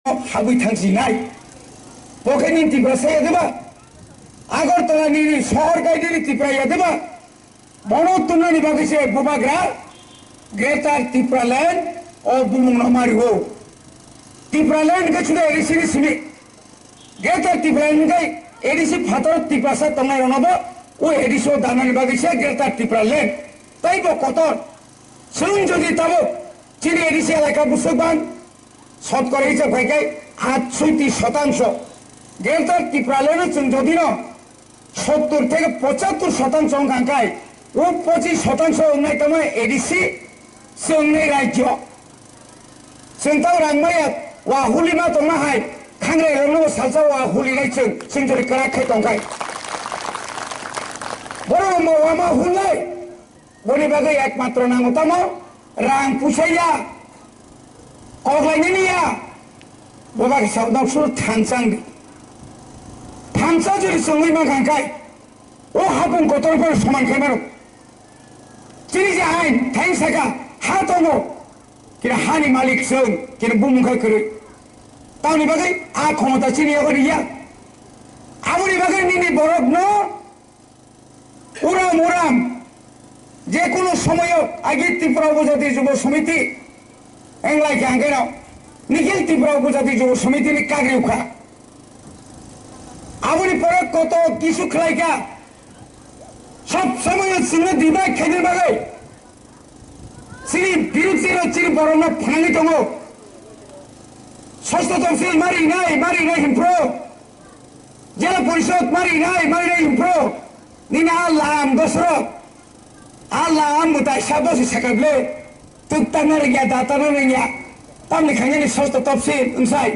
হাবুই থাকছি নাই ওখানে ত্রিপুরা সাইয়া দেবা আগরতলা নিয়ে শহর গাইডে ত্রিপুরা দেবা বনতুলনি বাগিছে বুবাগ্রা গ্রেটার ত্রিপুরা ল্যান্ড ও বুমুনামারি হো ত্রিপুরা ল্যান্ড গেছুদে এডিসি সিমি গ্রেটার ত্রিপুরা ল্যান্ড গাই এডিসি ফাতর ত্রিপুরা সা তংনাই রনব ও এডিসি দানানি বাগিছে গ্রেটার ত্রিপুরা ল্যান্ড তাইব কতর সুন যদি তাবো চিনি এডিসি এলাকা বুসবান শতকরা হিসাব ভাইকাই 68% গ্রেটার ত্রিপুরা ল্যান্ড যদি না 70 থেকে 75% অঙ্কাঙ্কায় ও 25% অন্যতম এডিসি সে অন্য রাজ্য जोंथाव रांमाया वा हुलिमा दंना हाय खांग्रे रनो सालसा वा हुलिनाय जों जरि कराखै दंखाय बरो मावा हुलाय बनि बागै एकमात्र नांगौ तामो रां पुसाया अग्लायनिया बबा सावदाव सुर थांसा जरि संगै मा खांखाय ओ हाबुं गतरफोर समान खायमारो जिनि जे आइन थाइसाका हा दङ kira hani malik sung kira bumuka kiri tahu ni bagai aku mau tak sini aku dia aku ni bagai ni borok no uram je kono somoyo agi Tripura Upajati Jubo Samiti englai ke angke no nikil Tripura Upajati Jubo Samiti ni kagri ukha aku ni porok koto kisu khlai ka sob somoyo sinne dibai khadir bagai Sini birutir ciri borona pangi tongo. Sosto tafsil mari nai impro. Jela Porishad mari nai impro. Nina Allah dosro. Allah mutai sabo si sakable. Tuk tanar gya datana nengya. Tamni khanya ni sosto tafsil unsai.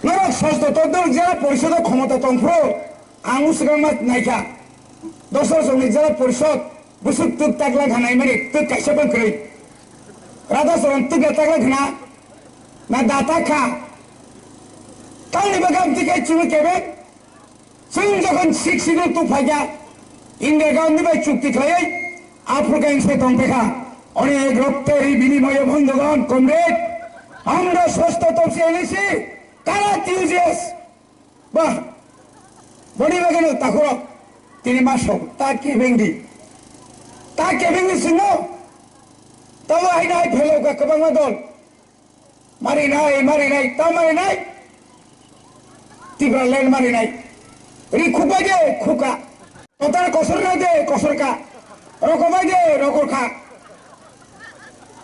Norok sosto todor jela Porishad khomota tongpro. Angus gamat naika. Dosro songi jela Porishad busuk tuk takla khanai mari tuk kaisa ban kri. Rada soran tuk takla khana na data kha. Kau ni bagam tikai cuma kebe. Sing jokan sik sino tu faja. India kau ni bai cukti khlai. Afrika inse tongpekha. অনেক রক্তের বিনিময়ে বন্ধুগণ comrade আমরা ষষ্ঠ তফসি এনেছি কারা টিউজিয়াস বাহ body বাগেন তাকুর তিনি মাসক তাকে ভেঙ্গি শুনো তবে আই নাই ফেলো কবাং দল মারি নাই তা মারি নাই ত্রিপুরা ল্যান্ড মারি নাই রি খুবাই দে খুকা তোতার কসর না দে কসরকা রকবাই দে রকরখা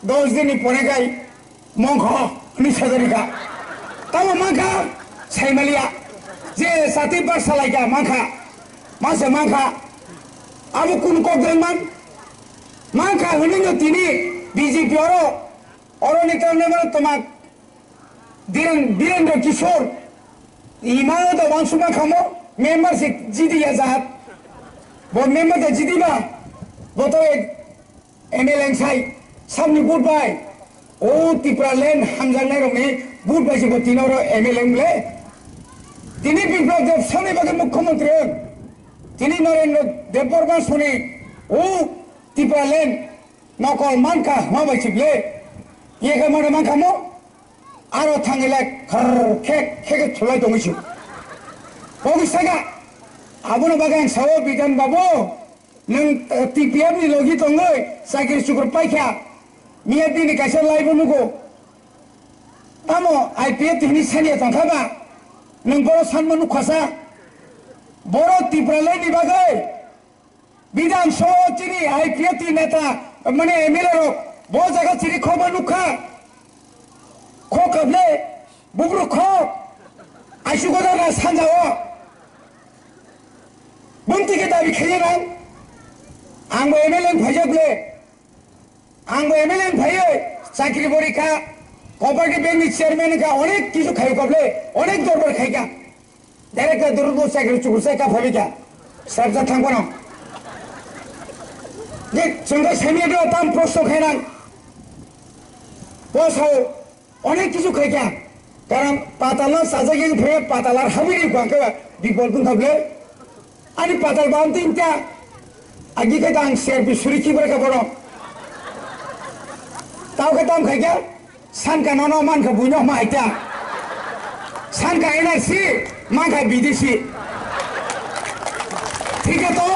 10 দিনই পরে গাই মঙ্খ নিষেধারিকা তাও মাখা সাইমালিয়া যে সাথী বার সালাইকা মাখা মাসে মাখা আবু কোন কগমান মাখা হলিনো তিনি বিজেপি অরণিত নেবার তোমার বীরেন্দ্র কিশোর ইমাও তো বংশমা খামো মেম্বারশিপ জিদিয়া যাহাত মেম্বারটা জিদিবা গত এমএলএ সাই সামনে বুট বাই ও ত্রিপুরা ল্যান্ড হামজানাই রঙে বুট বাইছে তিনর এমএলএ বলে তিনি বিপ্লব দেব সামনে বাগে মুখ্যমন্ত্রী তিনি নরেন্দ্র দেববর্মা শুনে ও ত্রিপুরা ল্যান্ড নকল মানকা হওয়া বাইছে বলে ইয়ে মানে মানখামো আরো থাঙ্গিলে খেকে থলাই দংছো বগিসাগা আবুনো বাগান সাও বিধান বাবু नों टिपिएफ नि लगी दङ साइकेल सुगर पाइखा मिया दिनि कासे लाइबो नुगो तामो आईपीएफ तिनि सानिया तंखाबा नों बर' सानमनु खासा बर' ত্রিপুরা ল্যান্ড बागै বিধান সভা চিনি आईपीएफ ति नेता माने एमएलए रो बो जागा चिरि खबर नुखा खो कबले बुग्रु खो आइसु गदा सानजाओ बुंति के दाबि खैरां आंबो एमएलए भाजबले आंबो एमएलए भाइयो चाकरी परीक्षा कोऑपरेटिव बैंक चेयरमैन का अनेक किछु खाइ कबले अनेक दरबार खाइका डाइरेक्ट दुरदो चाकरी चुगुसाय का भाबिका सरजा थांगबनो जे जोंगा सामियादो ताम प्रश्न खाइनां बसो अनेक किछु खाइका कारण पाताला साजागे फे पातालार हाबिनि बांका बिपल बुं खाबले आनि पाताल बांतिंता आगे के दांग शेर बिसुरी की बरका बरो ताव के दाम खाइया सान का ननो मान का बुनो माइता सानका एनआरसी मांगा विदेशी ठीक है तो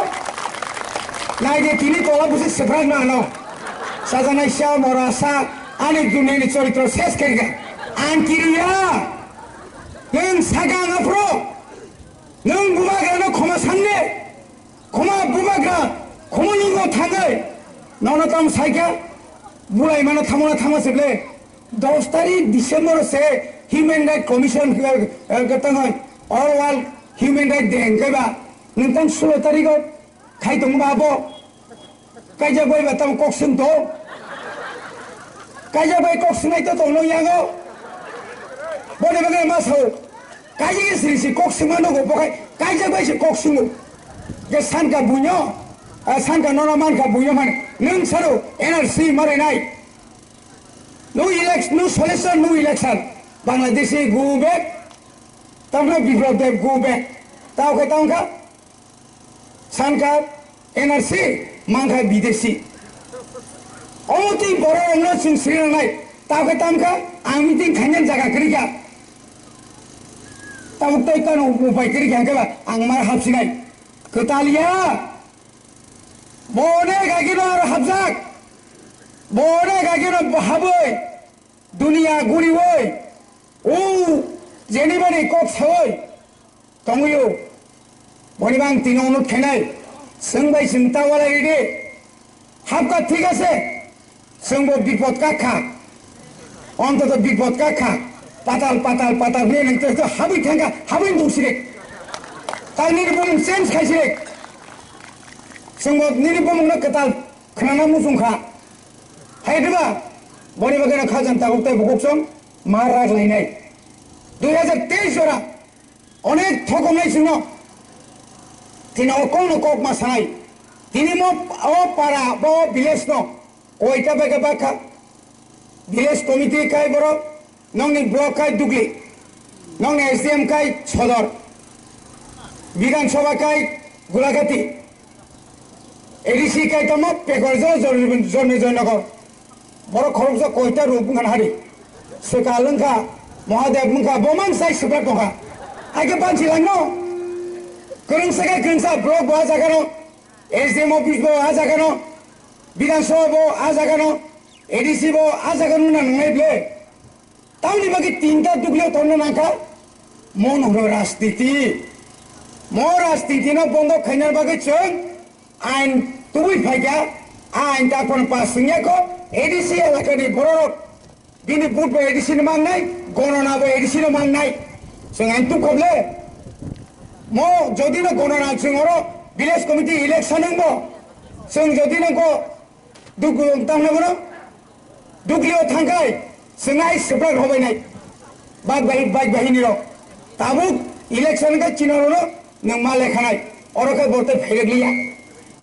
नाइजे तिनी तोला बुझे सेफ्राग ना नो साजानाय श्याम मरासा आनि दुनियानि चरित्र शेष करिगा आं किरिया नों सागा नाफ्रो नों बुमाग्रानो खमा सानने खमा बुमाग्रा खमानिगो थाङै नौना ताम साइका बुलाय मानो थामना थामासेब्ले 10 तारिख डिसेम्बर से ह्यूमन राइट कमिशन गतङै अल वर्ल्ड ह्यूमन राइट डे हेंगैबा नोंथां 16 तारिखआव खायदोंबाबो कायजाबाय बाताम कक्सिं दो कायजाबाय कक्सिंनाय तो दंनो यागो बने बगे मासाव कायजे सिरिसि कक्सिं मानो गो बखाय कायजाबाय से कक्सिं के सानका बुन्यो सानका नना मानका बुन्यो माने नों सारो एनआरसी मारैनाय no election no selection no election Bangladeshi go back तमनो बिप्लब देव गो बैक तावके तावका सानका एनआरसी मांगा विदेशी अमती बरो अंगनो सिंस्रिनाय तावके तामका आं मिटिं खायन जागा करिका तावक तै कानो उपाय करिका केबा आं मार हाबसिनाय खोतालिया बने गागिनो आरो हाबजाक बने गागिनो हाबै दुनिया गुरिवै ओ जेनिबानि कक सावै तंगयो बनिबां तिनो अनुट खेनाय सोंबाय सिंतावाला रेडी हाबका ठीक আছে सोंबो बिपद काखा অন্তত বিপদ কাখা পাতাল পাতাল পাতাল নে নতে তো হাবি ঠাঙ্গা হাবি দুসিরে তাই নির্বম চেঞ্জ খাইছিরে सोंबो निरिबम न कताल खनाना मुसुंखा हायदबा बनि बगेना खाजन तागुक्ताय बुगुकसम मार रागलायनाय 2023 जरा अनेक थकमनाय सिंह तिना अकौन कक मा सानाय तिनि म अ पारा ब विलेज न कयटा बेगे बाखा विलेज कमिटी काय बरो नंनि ब्लक काय दुगली नंनि एसडीएम काय सदर विधानसभा काय गुलाघाटी एडीसी काय तम पेकरजो जन्मे जयनगर बरो खरबजो कयटा रूप हारि सुकालंका महादेव मुखा बमान साइ सुब्रा दंगा आगे बांचि लांनो गोरोंसागा गोरोंसा ब्लक बा जागानो एसडीएम ऑफिस बो आ जागानो विधानसभा बो आ जागानो एडीसी बो आ जागानो ना नंगायब्ले तावनि बाकी तीनटा दुगलियाव तोरनो नांखा मन हरो राजनीति मो राजनीति न बंद खायनार बाकी जों आइन तुबुई फाइका आइन ताकन पासिंया को एडीसी एलाकानि बररक दिनै बुधबार एडीसी नि मांगनाय गणनाबो एडीसी नि मांगनाय जों आइन तुखबले म जदि न गणना जोंरो विलेज कमिटी इलेक्शन नंगो जों जदि नंगो दुगु तांनाबो दुगलियाव थांगाय जों आइ सुब्रा होबायनाय बाइक बाहिनी रो ताबुक इलेक्शन का चिनारो नों मा लेखानाय अरका बरते फेरगलिया